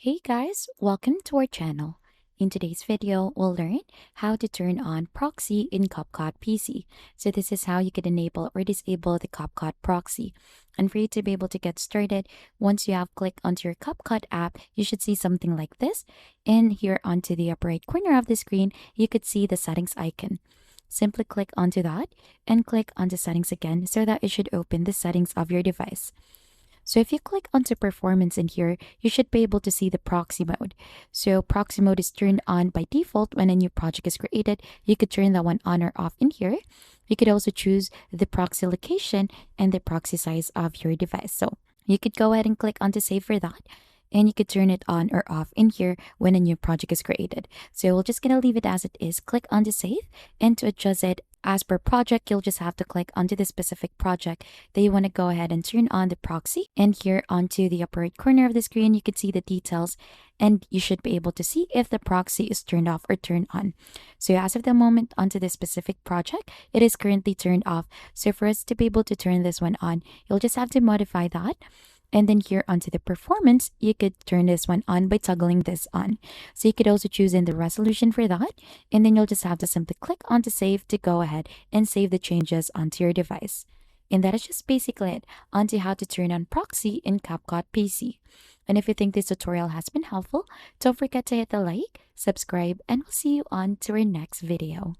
Hey guys, welcome to our channel. In today's video, we'll learn how to turn on Proxy in CapCut PC. So this is how you can enable or disable the CapCut proxy. And for you to be able to get started, once you have clicked onto your CapCut app, you should see something like this. And here onto the upper right corner of the screen, you could see the settings icon. Simply click onto that and click onto settings again so that it should open the settings of your device. So if you click onto performance in here, you should be able to see the proxy mode. So proxy mode is turned on by default when a new project is created. You could turn that one on or off in here. You could also choose the proxy location and the proxy size of your device. So you could go ahead and click onto save for that. And you could turn it on or off in here when a new project is created. So we're just going to leave it as it is. Click on to save, and to adjust it as per project, you'll just have to click onto the specific project that you want to go ahead and turn on the proxy. And here onto the upper right corner of the screen, you can see the details, and you should be able to see if the proxy is turned off or turned on. So as of the moment onto this specific project, it is currently turned off. So for us to be able to turn this one on, you'll just have to modify that. And then here onto the performance, you could turn this one on by toggling this on. So you could also choose in the resolution for that. And then you'll just have to simply click onto save to go ahead and save the changes onto your device. And that is just basically it onto how to turn on Proxy in CapCut PC. And if you think this tutorial has been helpful, don't forget to hit the like, subscribe, and we'll see you on to our next video.